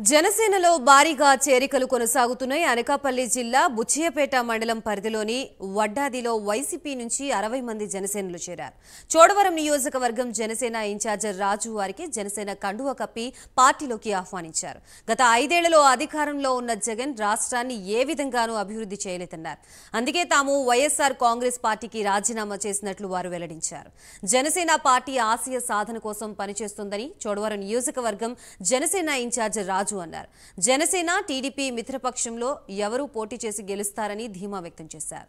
జనసేనలో భారీగా చేరికలు కొనసాగుతున్నాయి. అనకాపల్లి జిల్లా బుచ్చియపేట మండలం పరిధిలోని వడ్డాదిలో వైసీపీ నుంచి 60 మంది జనసేనలు చేరారు. చోడవరం నియోజకవర్గం జనసేన ఇన్ఛార్జ్ రాజు వారికి జనసేన కండువ కప్పి పార్టీలోకి ఆహ్వానించారు. గత 5 ఏళ్లలో అధికారంలో ఉన్న జగన్ రాష్ట్రాన్ని ఏ విధంగానూ అభివృద్ధి చేయలేదన్నారు. అందుకే తాము వైఎస్ఆర్ కాంగ్రెస్ పార్టీకి రాజీనామా చేసినట్లు వారు వెల్లడించారు. జనసేన పార్టీ ఆశయ సాధన కోసం పనిచేస్తుందని చోడవరం నియోజకవర్గం జనసేన ఇన్ఛార్జ్ రాజు అన్నారు. జనసేన టీడీపీ మిత్రపక్షంలో ఎవరు పోటీ చేసి గెలుస్తారని ధీమా వ్యక్తం చేశారు.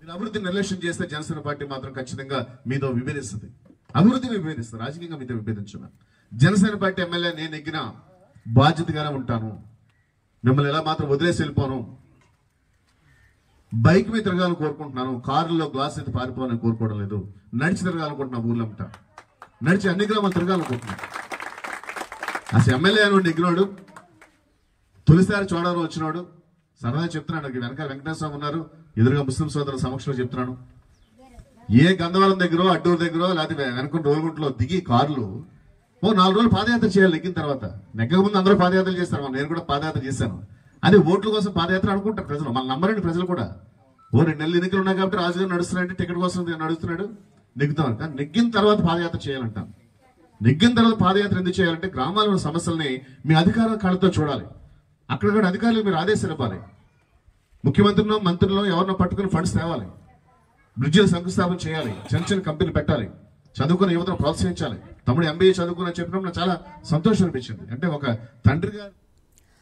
అభివృద్ధి నిర్లక్ష్యం చేస్తే జనసేన పార్టీ మాత్రం ఖచ్చితంగా మీతో విభేదిస్తుంది. అభివృద్ధిని విభేదిస్తారు, రాజకీయంగా మీతో విభేదించను. జనసేన పార్టీ ఎమ్మెల్యే నేను ఎగ్గిన బాధ్యతగానే ఉంటాను. మిమ్మల్ని ఎలా మాత్రం వదిలేసి వెళ్ళిపోను. బైక్ మీద తిరగాలని కోరుకుంటున్నాను. కారులో గ్లాస్ అయితే పారిపోవాలని కోరుకోవడం లేదు. నడిచి తిరగాలనుకుంటున్నా. ఊర్లో ఉంటా నడిచి అన్ని గ్రామాలు తిరగాలనుకుంటున్నాను. అసలు ఎమ్మెల్యే అని ఎగ్గినాడు. తొలిసారి చోడవరం వచ్చినాడు. సరదా చెప్తున్నాడు. వెనకాల వెంకటేశ్వర ఉన్నారు, ఎదురుగా ముస్లిం సోదరుల సమక్షంలో చెప్తున్నాను. ఏ గంధవరం దగ్గర అడ్డూరు దగ్గర లేకపోతే వెనక రోలుగుంటలో దిగి కార్లు 4 రోజులు పాదయాత్ర చేయాలి. నెగ్గిన తర్వాత నెగ్గక ముందు అందరూ పాదయాత్ర చేస్తారు. నేను కూడా పాదయాత్ర చేశాను. అది ఓట్ల కోసం పాదయాత్ర అనుకుంటారు ప్రజలు. మన నమ్మరండి ప్రజలు కూడా. 2 నెలలు ఎన్నికలు ఉన్నాయి కాబట్టి రాజుగారు నడుస్తున్నాడంటే టికెట్ కోసం నడుస్తున్నాడు, నెగ్గుతాం. కానీ నెగ్గిన తర్వాత పాదయాత్ర చేయాలంటాను. నెగ్గిన తర్వాత పాదయాత్ర ఎందుకు చేయాలంటే గ్రామాల సమస్యల్ని మీ అధికారుల కళ్ళతో చూడాలి. అక్కడ కూడా అధికారులకు మీరు ఆదేశాలు ఇవ్వాలి. ముఖ్యమంత్రిలో మంత్రుల్లో ఎవరినో పట్టుకుని ఫండ్స్ తేవాలి. బ్రిడ్జిలు శంకుస్థాపన చేయాలి. చిన్న చిన్న కంపెనీలు పెట్టాలి. చదువుకున్న యువతను ప్రోత్సహించాలి. తమ్ముడు MBA చదువుకుని చెప్పినప్పుడు నాకు చాలా సంతోషం అనిపించింది. అంటే ఒక తండ్రిగా